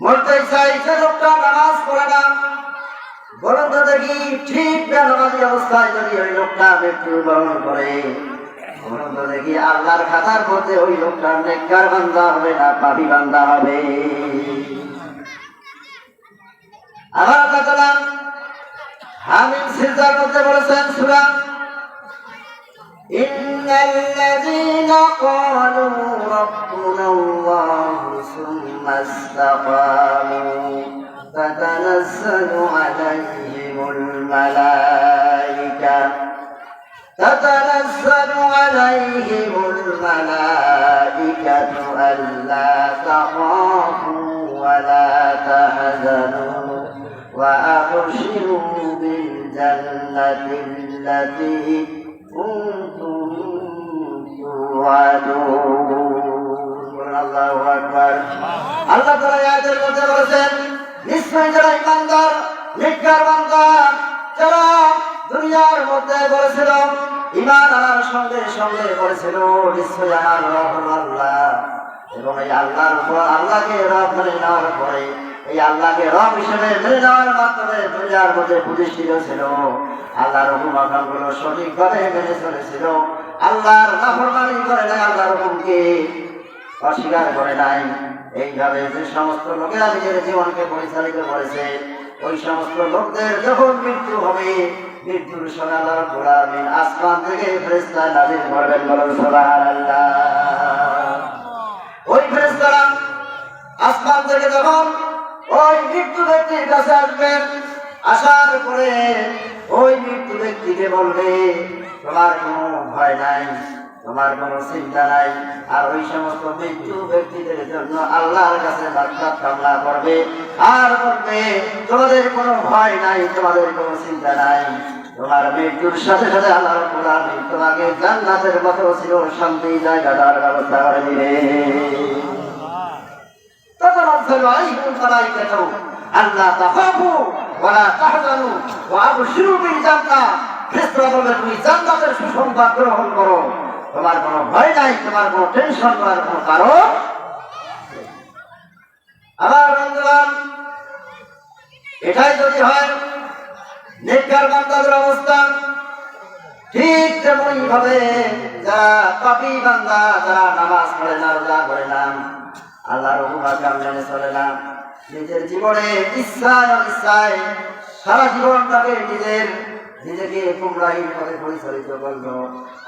মরতে চাই, সে লোকটা নামাজ পড়ে না। বলুন তো দেখি, ঠিক বেনামাজি অবস্থায় যদি ওই লোকটা মৃত্যুবরণ করে, বলুন তো দেখি আল্লাহর খাতার মধ্যে ওই লোকটা নেককার বান্দা হবে না পাপী বান্দা হবে? আল্লাহ তাআলা হামিম সিজদার মধ্যে বলেছেন, সূরা ইন্নাল্লাযীনা ক্বালু রাব্বুনাল্লাহু সুম্মা ইসতাকামু তাতানাজ্জালু আলাইহিমুল মালায়েকা আল্লা তাখাফু ওয়া লা তাহজানু وأبشروا بالجنة التي كنتم توعدون الله أكبر আল্লাহ তাআলা আয়াতের মধ্যে বলেছেন, নিশ্চয়ই যারা ঈমানদার নেককার বান্দা, যারা দুনিয়ার মধ্যে বলেছিল ঈমান আনার সঙ্গে সঙ্গে বলেছিল নিশ্চয়ই আমার রব আল্লাহ, এবং এই আল্লাহর উপর আল্লাহকে রব মেনে নেওয়ার পরে এই আল্লাহকে রব হিসেবে মেনে নেওয়ার মাধ্যমে দুনিয়ার মধ্যে প্রতিষ্ঠিত ছিল, আল্লাহর হুকুম আকামগুলো সঠিকভাবে মেনে চলেছিল, আল্লাহর নাফরমানি করে নাই, আল্লাহর হুকুমকে অস্বীকার করে নাই। এইভাবে যে সমস্ত লোকেরা নিজের জীবনকে পরিচালিত করেছে, ওই সমস্ত লোকদের যখন মৃত্যু হবে, মৃত্যুর সময় আল্লাহ রাব্বুল আলামিন আসমান থেকে ফেরেশতা নাযিল করবেন, বলেন সুবহানাল্লাহ। ওই ফেরেশতারা আসমান থেকে যখন ওই মৃত্যু ব্যক্তির কাছে আসবেন, আসার পরে ওই মৃত্যু ব্যক্তিকে বলবে, তোমার কোনো ভয় নাই, তোমার কোনো চিন্তা নাই। আর ওই সমস্ত মৃত্যু ব্যক্তিদের জন্য আল্লাহর কাছে বারবার কামনা করবে আর বলবে, তোমাদের কোনো ভয় নাই, তোমাদের কোনো চিন্তা নাই, তোমার মৃত্যুর সাথে সাথে আল্লাহ রাব্বুল আলামিন তোমাকে জান্নাতের মতো ছিল শান্তি জায়গা দেওয়ার ব্যবস্থা করে দিবে। تتنزل عليهم الملائكة ألا تخافوا ولا تحزنوا وأبشروا بالجنة। ফেরেশতারা বলবে, তুমি জান্নাতের সুসংবাদ গ্রহণ করো, তোমার কোনো ভয় নাই, তোমার কোনো টেনশন করার কোনো কারণ। আমার বন্ধুগণ, এটাই যদি হয় নেককার বান্দাদের অবস্থা, ঠিক তেমনি ভাবে যারা পাপী বান্দা, যারা নামাজ পড়ে না, রোজা করে না, আল্লাহর হুকুম আহকাম মেনে চলে না, নিজের জীবনে ইচ্ছায় অনিচ্ছায় সারা জীবনটাকে নিজেকে গুমরাহির পথে পরিচালিত করলো,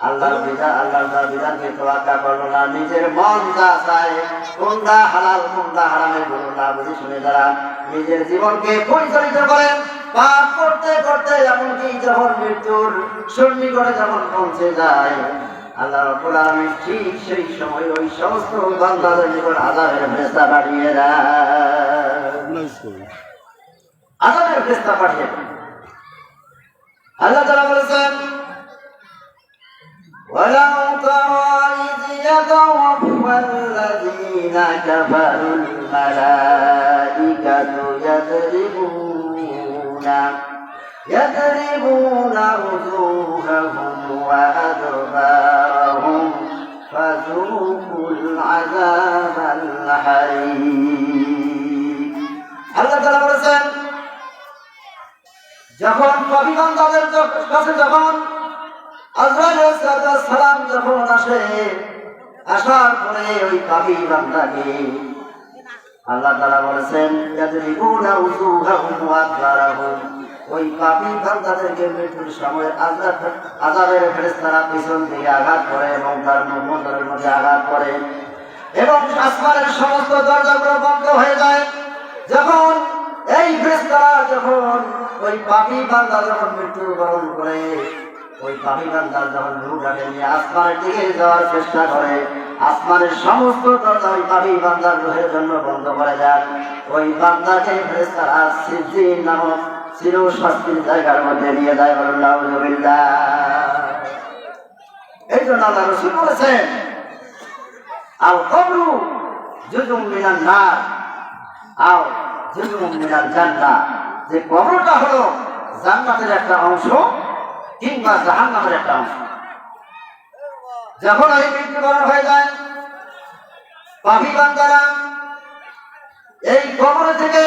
আল্লাহর বিধানকে তোয়াক্কা করলো না, নিজের মন যা চায়, কোনটা হালাল কোনটা হারামে বলল না বুঝে শুনে যারা নিজের জীবনকে পরিচালিত করেন, পাপ করতে করতে এমনকি যখন মৃত্যুর সন্নিকটে যখন পৌঁছে যায়, আল্লাহ রাব্বুল আলামিন ঠিক সেই সময় ওই সমস্ত বান্দাদের নিকট আযাবের ফেরেশতা পাঠিয়ে দেন, আযাবের ফেরেশতা পাঠিয়ে দেন। আল্লাহ তাআলা বলেছেন, ওয়ালাউ তারা ইয ইয়াতাওয়াফাল্লাযীনা কাফারুল মালাইকাতু يضربون وجوههم وأدبارهم فذوقوا العذاب الحريق। আল্লাহ তাআলা বলেছেন, যখন পাপী বান্দাদের কাছে যখন আজরাইল আলাইহিস সালাম যখন আসে, আসার পরে ওই পাপী বান্দাকে আল্লাহ তাআলা বলেছেন, ইয়াদরিবুনা উযুহাহুম ওয়া আদবারাহুম, ওই পাপী বান্দাদেরকে মৃত্যুর সময় আযাবের ফেরেশতারা পিছন থেকে আঘাত করে এবং তার মুখমণ্ডলের মধ্যে আঘাত করে এবং আসমানের সমস্ত দরজাগুলো বন্ধ হয়ে যায়। যখন এই ফেরেশতারা যখন ওই পাপী বান্দা যখন মৃত্যুবরণ করে, ওই পাপী বান্দা যখন রূহটাকে নিয়ে আসমানের দিকে যাওয়ার চেষ্টা করে, আসমানের সমস্ত দরজা ওই পাপী বান্দার রূহের জন্য বন্ধ করে দেন। ওই বান্দাকে ফেরেশতারা সিজ্জিন নামক চির শাস্তির জায়গার মধ্যে নিয়ে যায়, বলেন নাউযুবিল্লাহ। এই জন্য আল্লাহ রাসূল বলেছেন, আল কবরু জুজুম মিনান নার আও জুজুম মিনাল জান্নাহ, যে কবরটা হলো জান্নাতের একটা অংশ কিংবা জাহান্নামের একটা অংশ। যখন এই মৃত্যুবরণ হয়ে যায়, পাপী বান্দারা এই কবরে থেকে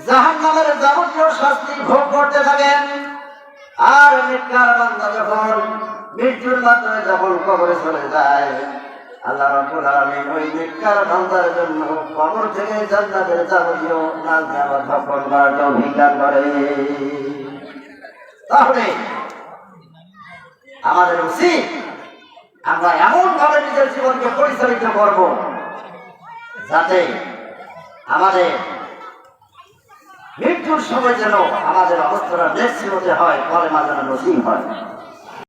জাহান্নামের যাবতীয় শাস্তি ভোগ করতে থাকেন। আর নেককার বান্দা যখন মৃত্যুর মাধ্যমে যখন কবরে চলে যায়, আল্লাহ রাব্বুল আলামিন ওই নেককার বান্দার জন্য কবর থেকে জান্নাতের যাবতীয় নাজ নেয়ামত ভক্ষণ করার তৌফিক দান করে। তাহলে আমাদের উচিত আমরা এমন ভাবে নিজের জীবনকে পরিচালিত করব যাতে আমাদের মৃত্যুর সময় যেন আমাদের অবস্থাটা নিশ্চিত হয়, কলেমা যেন নসিব হয়।